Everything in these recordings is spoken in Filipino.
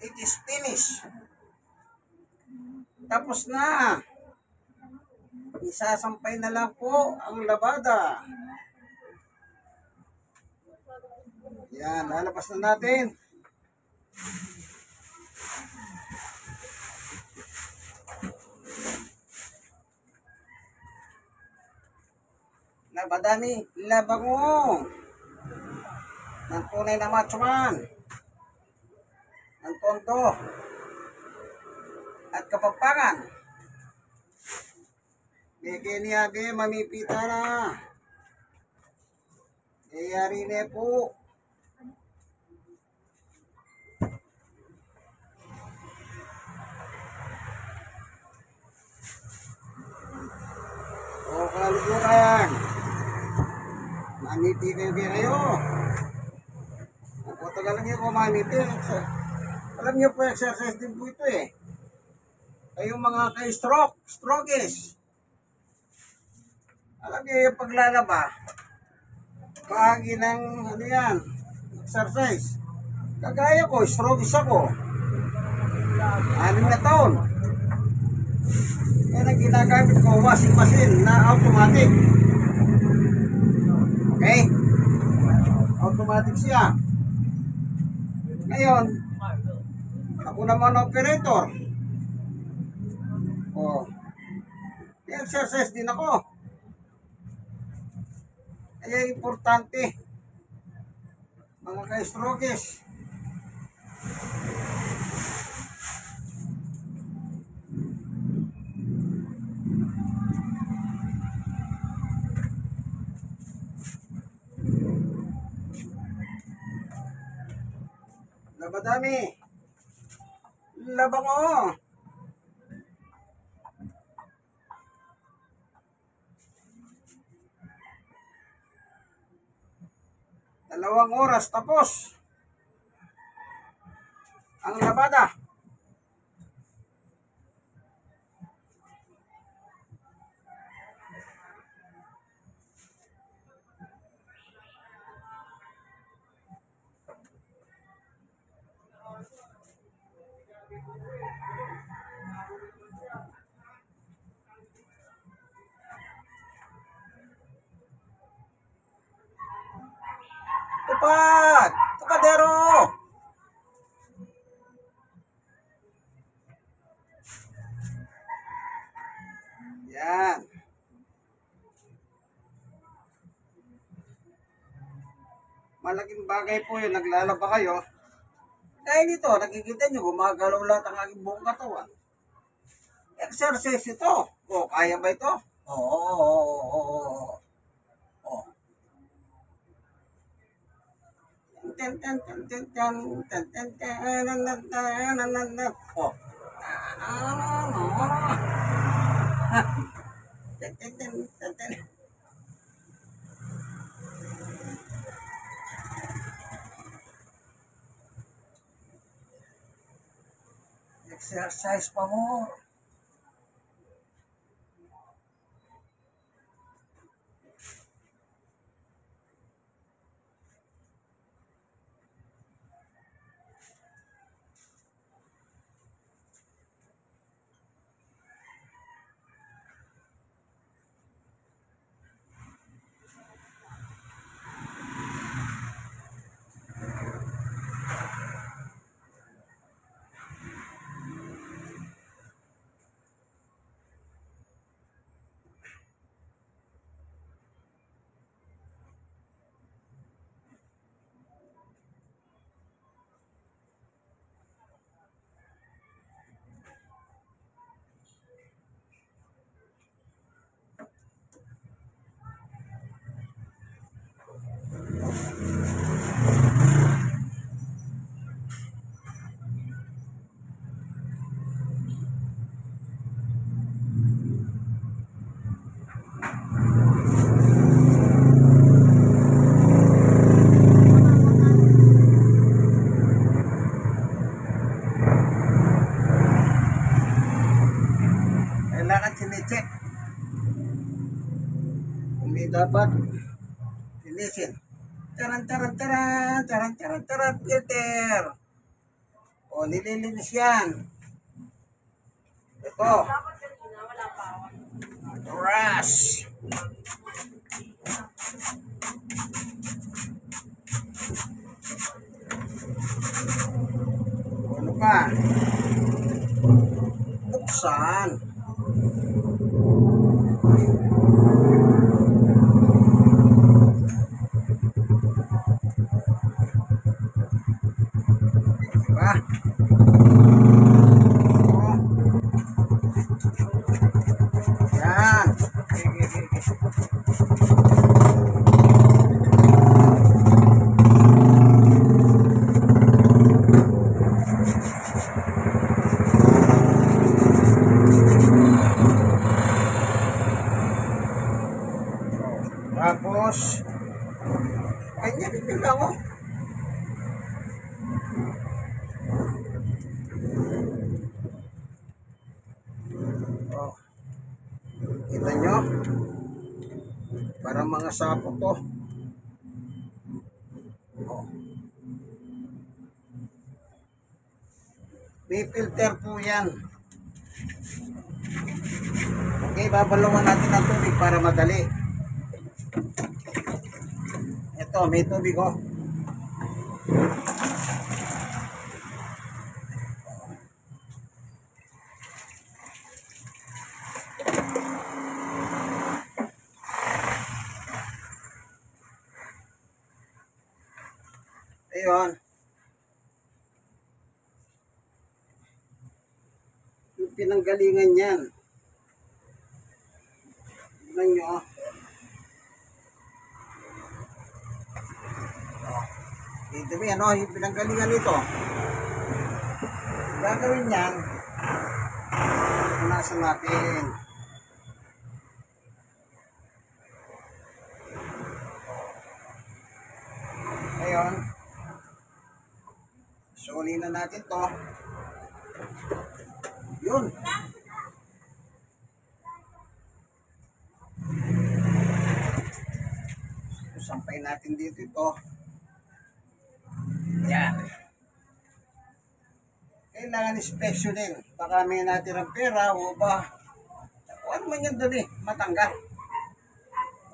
It is finished. Tapos na. Isasampay na lang po ang labada. Yan, lalabas na natin. Labadani, labango. Ng tunay na machoman. Ng tondo. At kapampangan. Bigyan mamipita na. Iyari na po. O kaluburan. Mamiti kayo. O tagal lang yung mamiti. Alam niyo po, exercise din po ito eh. Kayong mga kay-stroke, strokies. Alam niyo yung paglalaba, bahagi ng ano yan, exercise. Kagaya ko, strokies ako. 6 na taon. Yan ang ginagamit ko, washing machine na automatic. Okay? Automatic siya. Ngayon, ako naman operator. Oh. Exercise din ako. Kaya importante, mga ka-strokies. Labadami. Labango. Dalawang oras tapos ang labada. Tupad! Tupadero! Yan. Malaking bagay po yun, naglalaba kayo. Dahil ito, nakikita nyo, gumagalaw lahat ang aking buong katawan. Exercise ito. O, kaya ba ito? Oo. Exercise pa mo. Kailangan sinicheck. Hindi dapat linisin. Taran, filter. O, nililinis yan. Ito. Rush. Ano pa? Buksan. Diba? Yan. Tapos, kanya bibig lang oh. Oh. Kita nyo? Parang mga sapo to. Oh. May filter po yan. Okay, babalungan natin ang tubig para madali. Ito, may tubig oh. Ayun. Yung pinanggalingan yan. Tignan nyo oh. Dito may ano, yung pinanggalingan nito. Gagawin yan. Punasan natin. Ngayon, suli na natin to. Yun. Sampay natin dito ito. Yan. Kailangan inspection din. Baka may natirang pera o ba. Ano man yan doon eh. Matanggal.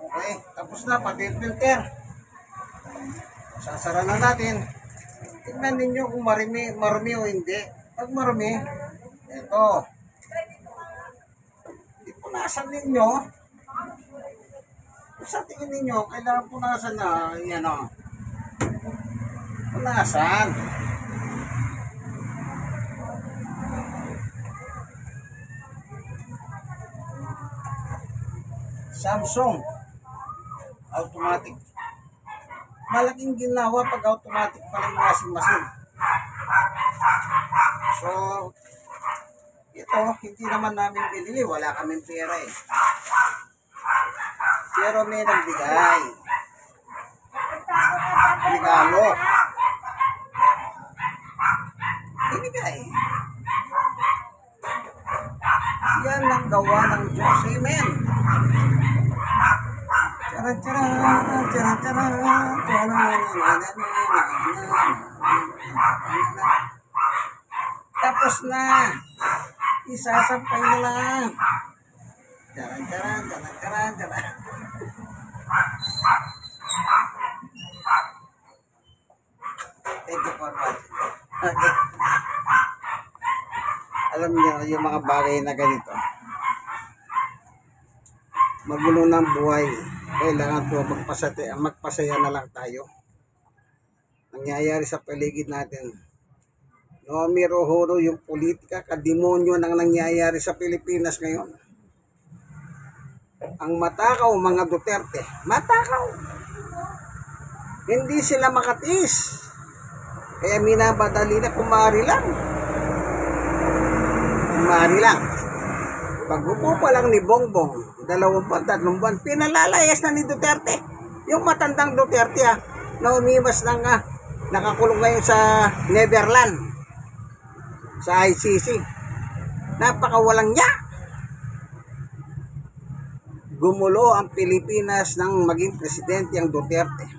Okay. Tapos na. Pati filter. Sasara na natin. Tignan ninyo kung marumi o hindi. Pag marumi, ito. Punasan ninyo. Sa tingin ninyo, kailangan punasan na. Yan o. Punasan. Samsung. Automatic. Malaking ginawa pag automatic pa lang washing machine. So, ito, hindi naman namin binili. Wala kaming pera eh. Pero may nagbigay. Regalo. Binigay. Yan ang gawa ng Diyos. Amen. Tapos na. Isasampay na lang. Charan. Thank you for watching. Okay. Alam niyo, yung mga bagay na ganito, magulo ng buhay. Kailangan po magpasaya na lang tayo. Nangyayari sa paligid natin. No, mirohoro yung politika, kademonyo nang nangyayari sa Pilipinas ngayon. Ang matakaw, mga Duterte, matakaw. Hindi sila makatiis. Kaya minabadali na kumari lang. Kumari lang. Pag-upo pa lang ni Bongbong, 2 buwan, 3 buwan, pinalalayas na ni Duterte. Yung matandang Duterte na umiwas ng nakakulong ngayon sa Netherlands, sa ICC. Napakawalang niya. Gumulo ang Pilipinas nang maging presidente ang Duterte.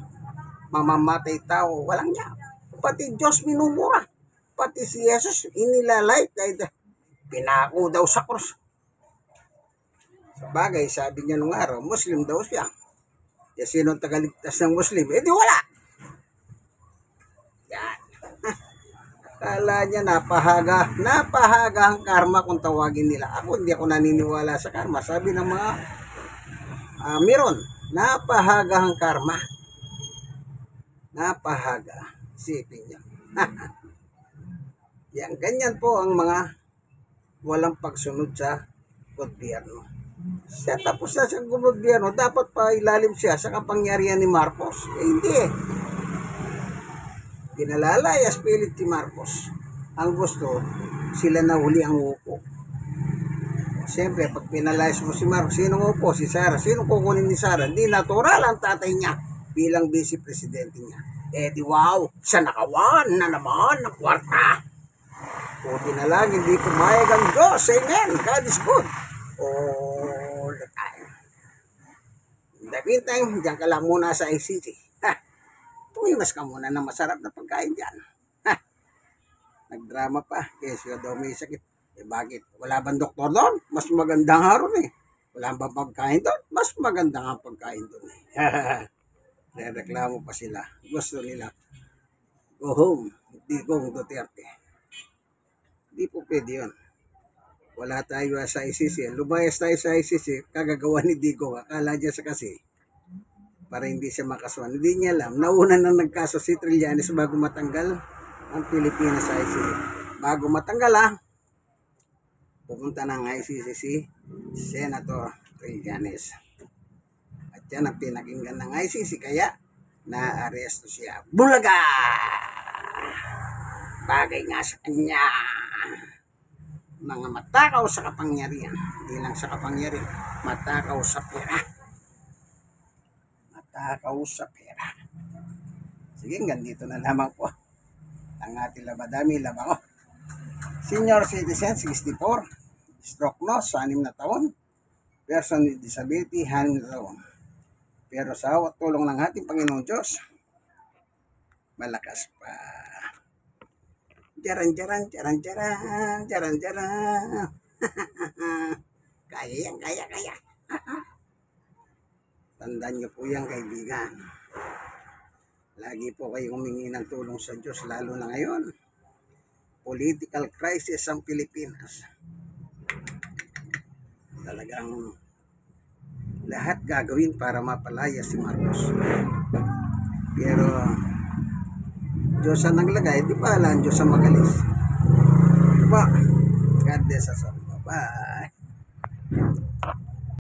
Mamamatay tao, walang niya. Pati Diyos minumura. pati si Jesus inilalay kahit pinako daw sa krus. Sa bagay, sabi niya nung araw, Muslim daw siya. E sino tagaligtas ng Muslim? Eh di wala. Yan. Akala niya napahaga ang karma kung tawagin nila. Hindi ako naniniwala sa karma. Sabi ng mga meron, napahaga ang karma. Napahaga. Sipin niya. Yan, ganyan po ang mga walang pagsunod sa gobyerno. Siya tapos na sa gobyerno, dapat pa ilalim siya sa kapangyarihan ni Marcos. Hindi eh. Pinalalayas pilit ni Marcos. Ang gusto, sila na huli ang upo. Siyempre, pag pinalayas mo si Marcos, sinong upo? Si Sara. Sinong kukunin ni Sara? Hindi natural ang tatay niya bilang vice presidente niya. Eh di wow, sa nakawan na naman ng kwarta. Puti na lang, hindi pumayag ang Diyos. Amen. God is good. All the time. In the meantime, diyan ka lang muna sa ICC. Tumimas ka muna ng masarap na pagkain dyan. Nagdrama pa. Kasi daw may sakit. Eh bakit? Wala bang doktor doon? Mas magandang haron eh. Wala bang pagkain doon? Mas magandang ang pagkain doon eh. Reklamo pa sila. Gusto nila. Go home. Digong Duterte. Hindi po pwede yun. Wala tayo sa ICC. Lumayas tayo sa ICC, kagagawa ni Digong. Akala niya sa kasi, para hindi siya makasuhan. Hindi niya alam. Nauna nang nagkaso si Trillanes bago matanggal ang Pilipinas sa ICC. Bago matanggal pupunta ng ICC si Senator Trillanes. At yan ang pinakinggan ng ICC kaya na-aresto siya. Bulaga! Bagay nga sa kanya. Mga matakaw sa kapangyarihan. Hindi lang sa kapangyarihan. Matakaw sa pera. Matakaw sa pera. Sige, ganito na lamang po ang ating labadami labako. Senior citizen, 64. Stroke loss, 6 na taon. Person with disability, 6 na taon. Pero sa tulong ng ating Panginoong Diyos, malakas pa. Jaran. Kaya yan, kaya. Tandaan niyo po yan, kaibigan. Lagi po kayo humingi ng tulong sa Diyos, lalo na ngayon. Political crisis ang Pilipinas. Talagang lahat gagawin para mapalaya si Marcos. Pero Diyos ang naglagay, di ba alam Diyos ang magalis? Diba? God bless us all. Bye.